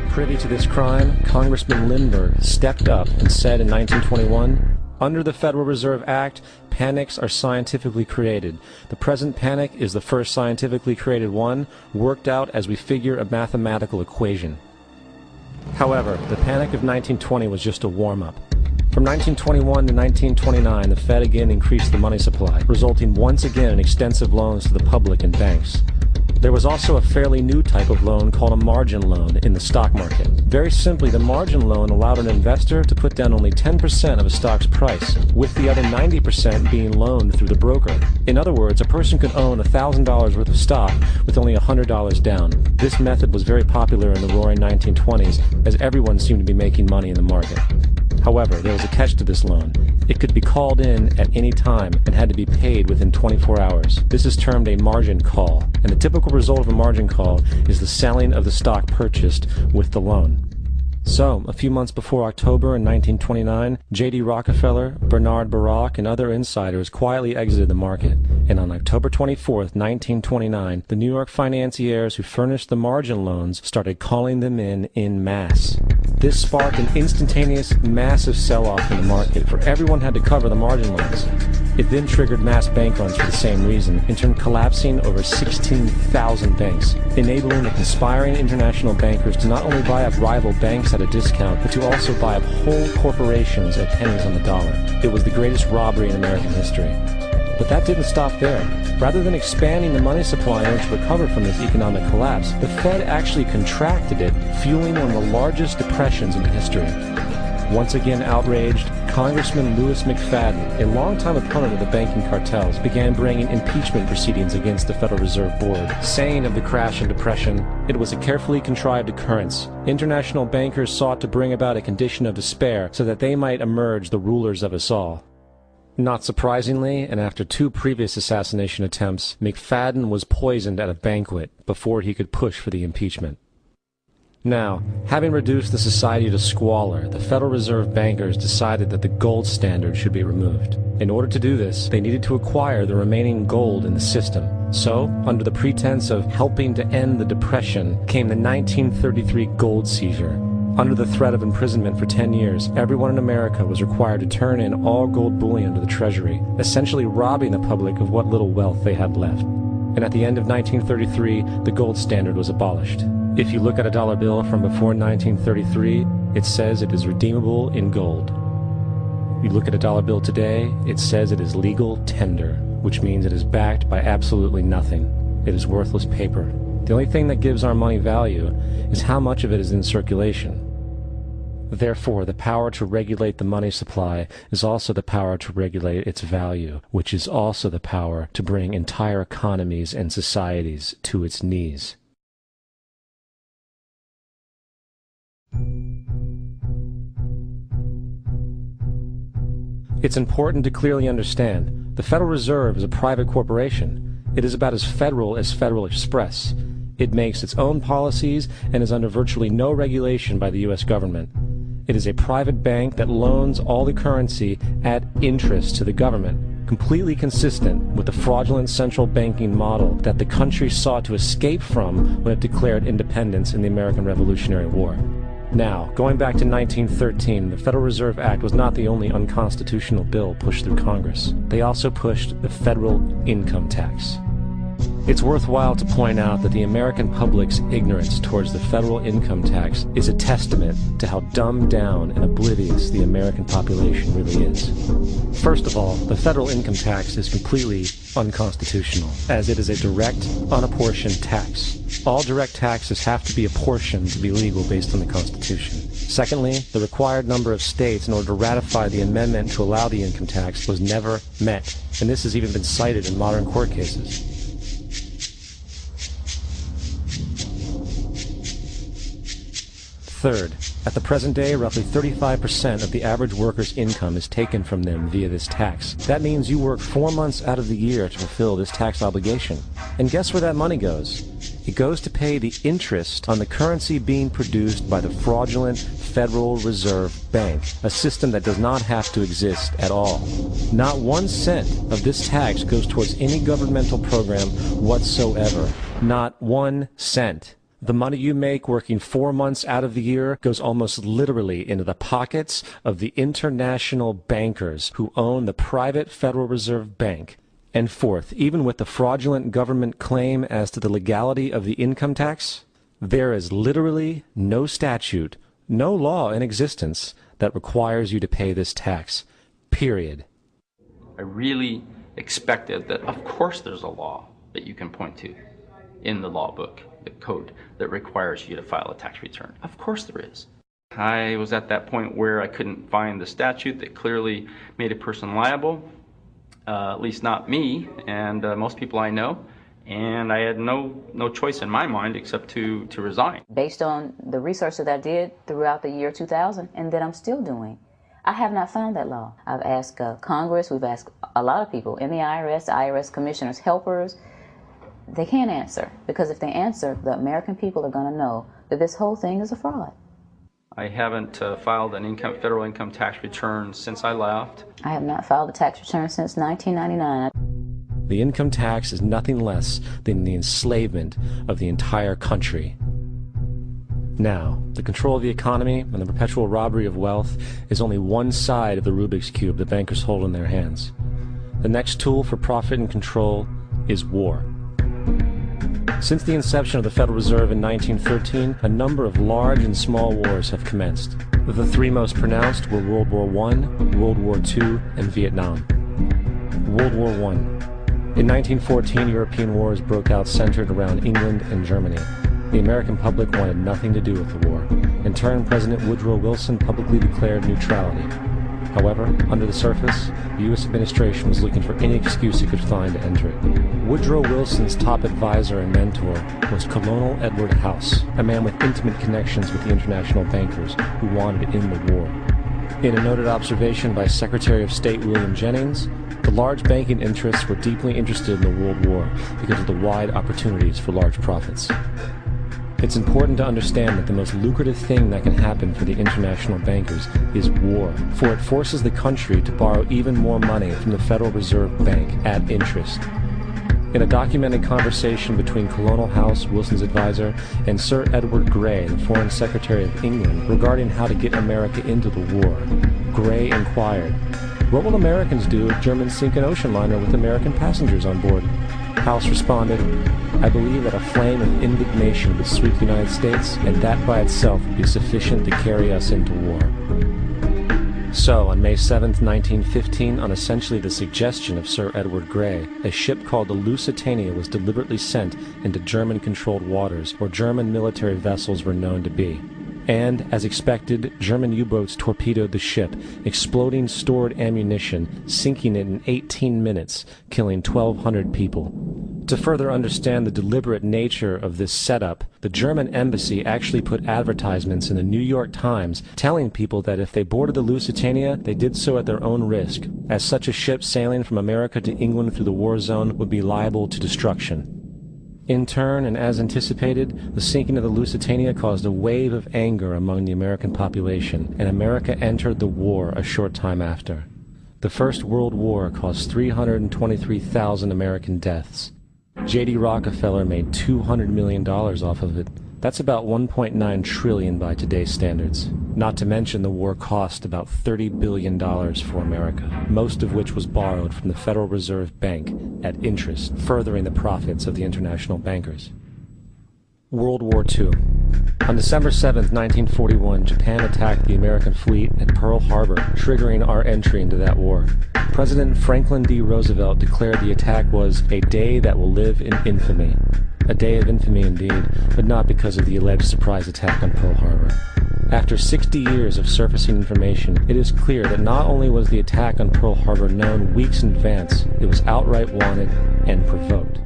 Privy to this crime, Congressman Lindbergh stepped up and said in 1921, "Under the Federal Reserve Act, panics are scientifically created. The present panic is the first scientifically created one, worked out as we figure a mathematical equation." However, the panic of 1920 was just a warm-up. From 1921 to 1929, the Fed again increased the money supply, resulting once again in extensive loans to the public and banks. There was also a fairly new type of loan called a margin loan in the stock market. Very simply, the margin loan allowed an investor to put down only 10% of a stock's price, with the other 90% being loaned through the broker. In other words, a person could own $1,000 worth of stock with only $100 down. This method was very popular in the roaring 1920s, as everyone seemed to be making money in the market. However, there was a catch to this loan. It could be called in at any time and had to be paid within 24 hours. This is termed a margin call, and the typical result of a margin call is the selling of the stock purchased with the loan. So, a few months before October in 1929, J.D. Rockefeller, Bernard Baruch, and other insiders quietly exited the market. And on October 24, 1929, the New York financiers who furnished the margin loans started calling them in masse. This sparked an instantaneous, massive sell-off in the market, for everyone had to cover the margin loans. It then triggered mass bank runs for the same reason, in turn collapsing over 16,000 banks, enabling the conspiring international bankers to not only buy up rival banks at a discount, but to also buy up whole corporations at pennies on the dollar. It was the greatest robbery in American history. But that didn't stop there. Rather than expanding the money supply in order to recover from this economic collapse, the Fed actually contracted it, fueling one of the largest depressions in history. Once again outraged, Congressman Louis McFadden, a longtime opponent of the banking cartels, began bringing impeachment proceedings against the Federal Reserve Board, saying of the crash and depression, "It was a carefully contrived occurrence. International bankers sought to bring about a condition of despair so that they might emerge the rulers of us all." Not surprisingly, and after 2 previous assassination attempts, McFadden was poisoned at a banquet before he could push for the impeachment. Now, having reduced the society to squalor, the Federal Reserve bankers decided that the gold standard should be removed. In order to do this, they needed to acquire the remaining gold in the system. So, under the pretense of helping to end the Depression, came the 1933 gold seizure. Under the threat of imprisonment for 10 years, everyone in America was required to turn in all gold bullion to the Treasury, essentially robbing the public of what little wealth they had left. And at the end of 1933, the gold standard was abolished. If you look at a dollar bill from before 1933, it says it is redeemable in gold. You look at a dollar bill today, it says it is legal tender, which means it is backed by absolutely nothing. It is worthless paper. The only thing that gives our money value is how much of it is in circulation. Therefore, the power to regulate the money supply is also the power to regulate its value, which is also the power to bring entire economies and societies to its knees. It's important to clearly understand, the Federal Reserve is a private corporation. It is about as Federal Express. It makes its own policies and is under virtually no regulation by the U.S. government. It is a private bank that loans all the currency at interest to the government, completely consistent with the fraudulent central banking model that the country sought to escape from when it declared independence in the American Revolutionary War. Now, going back to 1913, the Federal Reserve Act was not the only unconstitutional bill pushed through Congress. They also pushed the federal income tax. It's worthwhile to point out that the American public's ignorance towards the federal income tax is a testament to how dumbed down and oblivious the American population really is. First of all, the federal income tax is completely unconstitutional, as it is a direct, unapportioned tax. All direct taxes have to be apportioned to be legal based on the Constitution. Secondly, the required number of states in order to ratify the amendment to allow the income tax was never met, and this has even been cited in modern court cases. Third, at the present day, roughly 35% of the average worker's income is taken from them via this tax. That means you work 4 months out of the year to fulfill this tax obligation. And guess where that money goes? It goes to pay the interest on the currency being produced by the fraudulent Federal Reserve Bank, a system that does not have to exist at all. Not 1 cent of this tax goes towards any governmental program whatsoever. Not 1 cent. The money you make working 4 months out of the year goes almost literally into the pockets of the international bankers who own the private Federal Reserve Bank. And fourth, even with the fraudulent government claim as to the legality of the income tax, there is literally no statute, no law in existence that requires you to pay this tax. Period. I really expected that, of course, there's a law that you can point to in the law book, the code, that requires you to file a tax return. Of course there is. I was at that point where I couldn't find the statute that clearly made a person liable, at least not me and most people I know, and I had no choice in my mind except to resign. Based on the research that I did throughout the year 2000 and that I'm still doing, I have not found that law. I've asked Congress, we've asked a lot of people in the IRS commissioners, helpers. They can't answer, because if they answer, the American people are going to know that this whole thing is a fraud. I haven't filed an federal income tax return since I left. I have not filed a tax return since 1999. The income tax is nothing less than the enslavement of the entire country. Now, the control of the economy and the perpetual robbery of wealth is only one side of the Rubik's Cube the bankers hold in their hands. The next tool for profit and control is war. Since the inception of the Federal Reserve in 1913, a number of large and small wars have commenced. The three most pronounced were World War I, World War II, and Vietnam. World War I. In 1914, European wars broke out centered around England and Germany. The American public wanted nothing to do with the war. In turn, President Woodrow Wilson publicly declared neutrality. However, under the surface, the U.S. administration was looking for any excuse it could find to enter it. Woodrow Wilson's top advisor and mentor was Colonel Edward House, a man with intimate connections with the international bankers who wanted to end the war. In a noted observation by Secretary of State William Jennings, the large banking interests were deeply interested in the World War because of the wide opportunities for large profits. It's important to understand that the most lucrative thing that can happen for the international bankers is war, for it forces the country to borrow even more money from the Federal Reserve Bank at interest. In a documented conversation between Colonel House, Wilson's advisor, and Sir Edward Grey, the Foreign Secretary of England, regarding how to get America into the war, Grey inquired, "What will Americans do if Germans sink an ocean liner with American passengers on board?" House responded, "I believe that a flame of indignation would sweep the United States, and that by itself would be sufficient to carry us into war." So, on May 7, 1915, on essentially the suggestion of Sir Edward Grey, a ship called the Lusitania was deliberately sent into German-controlled waters where German military vessels were known to be. And, as expected, German U-boats torpedoed the ship, exploding stored ammunition, sinking it in 18 minutes, killing 1,200 people. To further understand the deliberate nature of this setup, the German embassy actually put advertisements in the New York Times telling people that if they boarded the Lusitania, they did so at their own risk, as such a ship sailing from America to England through the war zone would be liable to destruction. In turn, and as anticipated, the sinking of the Lusitania caused a wave of anger among the American population, and America entered the war a short time after. The First World War caused 323,000 American deaths. J.D. Rockefeller made $200 million off of it. That's about $1.9 trillion by today's standards. Not to mention the war cost about $30 billion for America, most of which was borrowed from the Federal Reserve Bank at interest, furthering the profits of the international bankers. World War II. On December 7, 1941, Japan attacked the American fleet at Pearl Harbor, triggering our entry into that war. President Franklin D. Roosevelt declared the attack was a day that will live in infamy. A day of infamy indeed, but not because of the alleged surprise attack on Pearl Harbor. After 60 years of surfacing information, it is clear that not only was the attack on Pearl Harbor known weeks in advance, it was outright wanted and provoked.